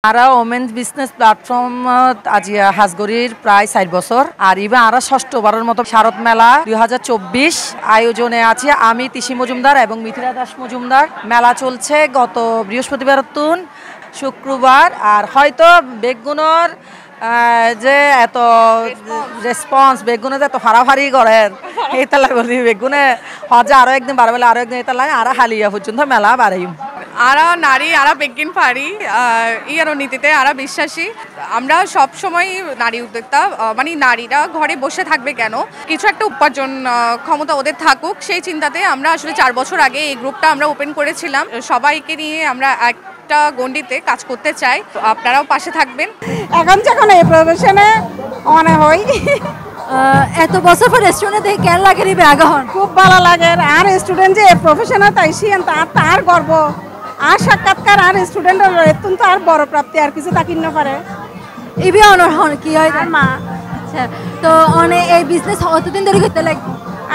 আরা women's business platform আজি হাজগড়ির প্রায় 4 বছর আর ইবা আরা ষষ্ঠবারের মতো শারদ মেলা 2024 আয়োজনে আছে। আমি তিশি মজুমদার এবং মিথিলা দাস মজুমদার। মেলা চলছে গত বৃহস্পতিবার তুন শুক্রবার। আর হয়তো বেগুনের যে এত রেসপন্স বেগুনে যে এত ফাড়াফাড়ি করেন এইতালা বলি বেগুনে হজে আরো একদিন বাড়াবেলে আরো একদিন এইতালা আরা হালিয়া পর্যন্ত মেলা বাড়াই। আরা নারী আরা বেগিন পারি ইয়ারও নীতিতে আরা বিশ্বাসী। আমরা সব সময় নারী উদ্যোক্তা, মানে নারীরা ঘরে বসে থাকবে কেন, কিছু একটা উপার্জন ক্ষমতা ওদের থাকুক সেই চিন্তাতে আমরা আসলে 4 বছর আগে এই গ্রুপটা আমরা ওপেন করেছিলাম। সবাইকে নিয়ে আমরা একটা গণ্ডিতে কাজ করতে চাই, আপনারাও পাশে থাকবেন। এখন যখন এই প্রফেশনে মনে হয় এত বছর পর রেস্টুরেন্টে দেখে কেন লাগে রে আগ্রহণ খুব ভালো লাগে। আর স্টুডেন্ট যে প্রফেশনে তাইছিলেন তার গর্ব আর সাক্ষাৎকার আর স্টুডেন্টের এতুন তো আর বড় প্রাপ্তি আর কিছু তাকিন না পারে ইবি অনর হন কি হয় মা। আচ্ছা, তো অনে এই বিজনেস কতদিন ধরে করতে লাগে?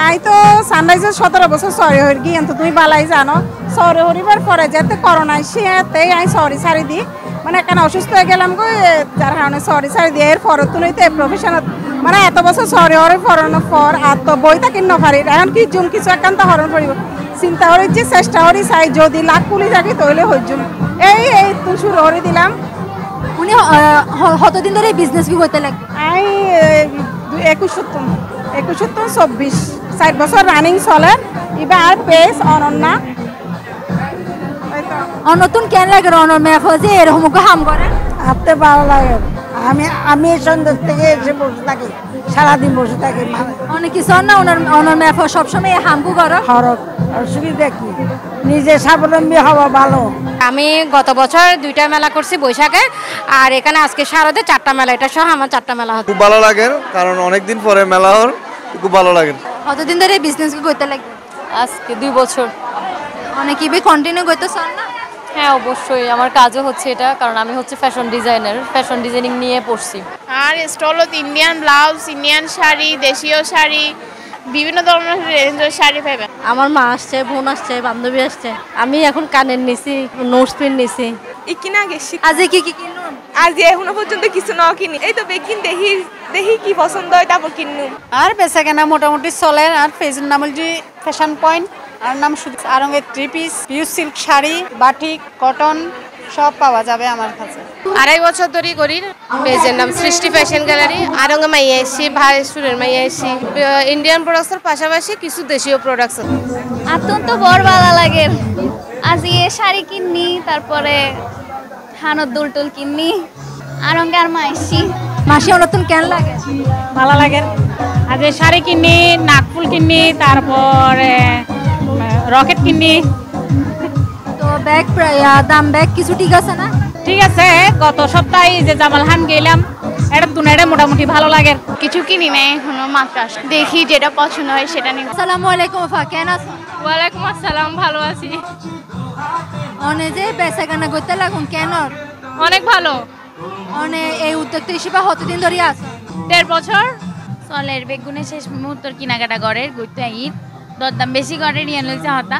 আই তো সানরাইজের 17 বছর সরি হয়ে গিয়ে তো তুমি বালাই জানো সরি হরিবার পরে যেতে করোনা সেতেই আই সরি সারি দি মানে এখানে অসুস্থ হয়ে গেলাম গো, যার কারণে সরি সারি দিয়ে এর পর তুলইতে প্রফেশনাল মানে এত বছর সরি হরে ফরানোর পর আর তো বই থাকিন না পারি এখন কি জুম কিছু একান্ত হরণ পড়িব চিন্তা করি যে চেষ্টা করি চাই যদি লাখ কুলি থাকি তাহলে হইজুম এই তুই শুরু করে দিলাম। উনি কতদিন ধরে বিজনেস কি করতে লাগে? আই 21-24 4 বছর রানিং চলে। এবার পেজ অনন্যা নতুন কেন লাগে অনর মেফ যে এরকম হাম করে আপতে ভালো লাগে। আমি সন্ধ্যা থেকে এসে বসে থাকি, সারাদিন বসে থাকি। অনেক কিছু না অনর মেফ সবসময় হামকু করো হরক অসুবিধা কি, নিজে স্বাবলম্বী হওয়া ভালো। আমি গত বছর 2টা মেলা করছি বৈশাখে, আর এখানে আজকে শারদে 4টা মেলা, এটা সহ আমার 4টা মেলা হচ্ছে। খুব ভালো লাগে কারণ অনেকদিন পরে মেলা হল, খুব ভালো লাগে। কতদিন ধরে বিজনেস করতে লাগে? আজকে 2 বছর। অনেক কি কন্টিনিউ করতে চান না? হ্যাঁ অবশ্যই, আমার কাজও হচ্ছে এটা, কারণ আমি হচ্ছে ফ্যাশন ডিজাইনার, ফ্যাশন ডিজাইনিং নিয়ে পড়ছি। আর স্টলত ইন্ডিয়ান ব্লাউজ, ইন্ডিয়ান শাড়ি, দেশীয় শাড়ি, বিভিন্ন ধরনের রেঞ্জের শাড়ি পাবেন। আমার মা আসছে, বোন আসছে, বান্ধবী আসছে। আমি এখন কানের নিছি, নোটস পিন নিছি। কিনা গেছি আজকে কি কিনুন? আজ এখনো পর্যন্ত কিছু না কিনি, এই তো বেগিন দেখি কি পছন্দ হয় তারপর কিনুন। আর বেচা কেনা মোটামুটি চলে। আর পেজের নাম হচ্ছে ফ্যাশন পয়েন্ট, আর নাম শুধু আরঙের 3 piece, pure silk sari, batik, cotton সব পাওয়া যাবে আমার কাছে। 2.5 বছর ধরে করি। পেজের নাম সৃষ্টি ফ্যাশন গ্যালারি। আরঙে মাইয়া এসছি, ভাই স্টুডেন্ট মাইয়া এসছি। ইন্ডিয়ান প্রোডাক্টসের পাশাপাশি কিছু দেশীয় প্রোডাক্টস। অত্যন্ত বড় ভালো লাগে। আজ এ শাড়ি কিননি, তারপরে হানত দুলটুল কিননি, আরঙ্গে আর মাইছি। মাসি নতুন কেন লাগে? ভালো লাগে। আজ শাড়ি কিনি, নাকফুল কিনি, তারপরে রকেট কিনি। তো ব্যাগ দাম ব্যাগ কিছু ঠিক আছে না? ঠিক আছে, গত সপ্তাহে যে জামাল হান গেলাম, এটা তুনারে মোটামুটি ভালো লাগে। কিছু কিনি নাই এখনো, মাত্র দেখি যেটা পছন্দ হয় সেটা নিব। আসসালামু আলাইকুম আপা, কেন আছো? ওয়ালাইকুম আসসালাম, ভালো আছি। অনে যে বেচা কেনা করতে লাগুন কেন? অনেক ভালো। অনে এই উদ্যোক্তা হিসেবে কতদিন ধরে আছো? 1.5 বছর। চলের বেগুনে শেষ মুহূর্তের কিনাকাটা করে ঘুরতে ঈদ দরদাম বেশি করে নিয়ে লইছে হতা,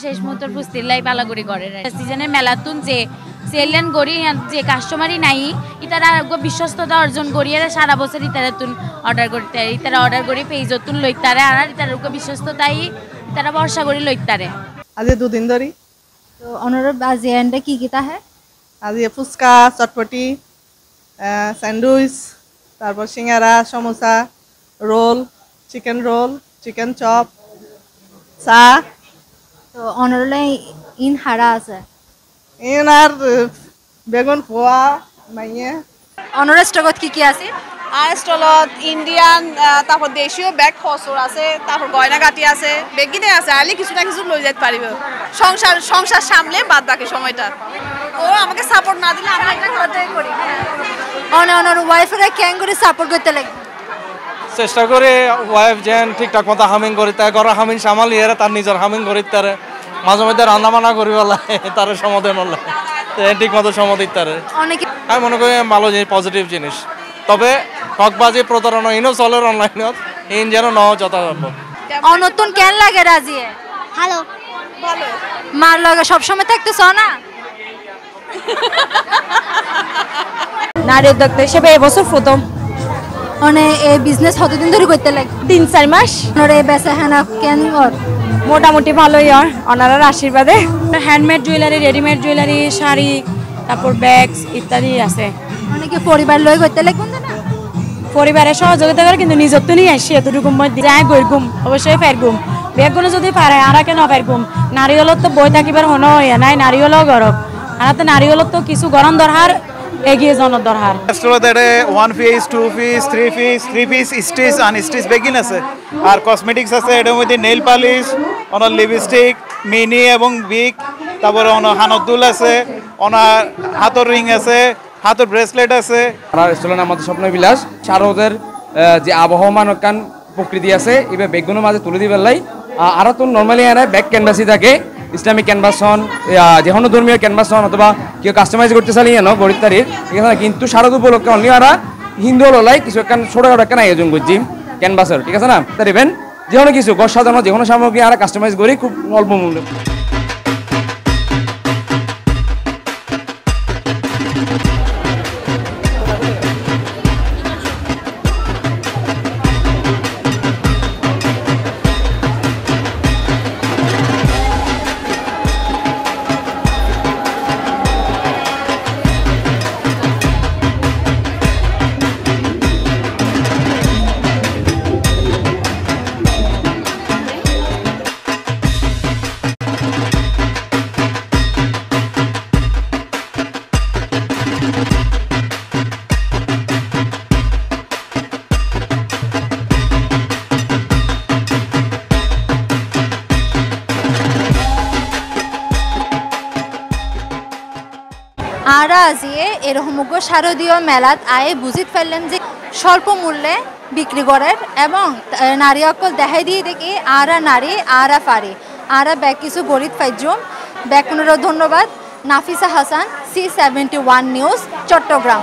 শেষ মুহূর্তের ফুস্তির লাই পালা করে করে সিজনের মেলাতুন যে সেলিয়ান গড়ি যে কাস্টমারই নাই ইতারা বিশ্বস্ততা অর্জন করিয়ে সারা বছর ইতারা তুন অর্ডার করতে, ইতারা অর্ডার করি পেজতুন লইতারে আর ইতারা বিশ্বস্ততাই ইতারা ভরসা করি লইতারে। আজ 2 দিন ধরি। তো অনর আজি এন্ডে কি কিতা है? আজ ফুচকা, চটপটি, স্যান্ডউইচ, তারপর singara, samosa, roll, chicken roll, chicken chop, চা। তো অনরলে ইন হারা আছে ইন আর বেগুন পোয়া মাইয়ে। অনর স্টকত কি আছে? আর স্টলত ইন্ডিয়ান, তারপর দেশীয় ব্যাগ খসর আছে, তারপর গয়নাগাটি আছে, বেগিনে আছে। আলি কিছু না কিছু লই যেতে পারিব সংসার সামলে বাদ বাকি সময়টা। ও আমাকে সাপোর্ট না দিলে আমি একটা কথাই করি। অনর ওয়াইফরে কেন করে সাপোর্ট করতে লাগে? চেষ্টা করে ওয়াইফ যেন ঠিকঠাক মতো হামিং করি, তাই ঘরের হামিং সামালি এরা তার নিজের হামিং করি, তার মাঝে মধ্যে রান্না বান্না করি বলা তার সমাধান হলে ঠিক মতো সমাধি তারে। আমি মনে করি ভালো জিনিস, পজিটিভ জিনিস। তবে ঠকবাজি প্রতারণা ইনও চলে অনলাইনত, ইন যেন ন যথাযথ। নতুন কেন লাগে রাজিয়ে? ভালো ভালো। মার লগে সবসময় থাকতেছ না? নারী উদ্যোক্তা হিসেবে এবছর প্রথম। মানে এই বিজনেস কতদিন ধরে করতে লাগে? 3-4 মাস। ওনারা এই বেচা হেনা কেন ওর মোটামুটি ভালোই হয় ওনার আশীর্বাদে। Handmade jewellery, readymade jewellery, sari, তারপর ব্যাগস ইত্যাদি আছে। অনেকে পরিবার লই করতে লাগবে না? পরিবারের সহযোগিতা করে, কিন্তু নিজের তো নিয়ে আসি এতটুকু মধ্যে যাই গইরগুম অবশ্যই ফেরগুম। বেগুনে যদি পারে আর কেন ফেরগুম। নারিয়লত তো বই থাকিবার হনো হইয়া নাই, নারিয়লও গরব আর নারিয়লত তো কিছু গরম দরকার, এগিয়ে যাওয়ার দরকার। রেস্টুরেন্টে 1 piece 2 piece 3 piece stitch unstitch begin আছে, আর কসমেটিক্স আছে। এটার মধ্যে নেইল পালিশ, ওনার লিপস্টিক মিনি এবং বিগ, তারপরে ওনার হানত দুল আছে, ওনার হাতের রিং আছে, হাতের ব্রেসলেট আছে। আর রেস্টুরেন্ট আমাদের স্বপ্ন বিলাস শারদের যে আবহমান কান প্রকৃতি আছে এবার বেগুনের মাঝে তুলে দিবার লাই। আর তো নর্মালি এনে ব্যাক ক্যানভাসই থাকে, ইসলামিক ক্যানভাস হন, যে কোনো ধর্মীয় ক্যানভাস হন, অথবা কেউ কাস্টমাইজ করতে চালিয়ে ন গরিব তারিখ, ঠিক আছে। কিন্তু শারদ উপলক্ষে অনলি আমরা হিন্দু হলাই কিছু একটা ছোটখাটো একটা আয়োজন করছি ক্যানভাসের, ঠিক আছে না। তার ইভেন যে কোনো কিছু ঘর সাজানো যে কোনো সামগ্রী আমরা কাস্টমাইজ করি খুব অল্প মূল্যে। আরা আজিয়ে এরকম শারদীয় মেলাত আয়ে বুঝিত ফেললাম যে স্বল্প মূল্যে বিক্রি করেন এবং নারী অকল দেখাই দিয়ে দেখি আরা নারী আরা পারি আরা ব্যাগ কিছু গরিব ফাইজুম ব্যাগ পুনরও ধন্যবাদ। Nafisa Hasan, C71 news, Chittagong.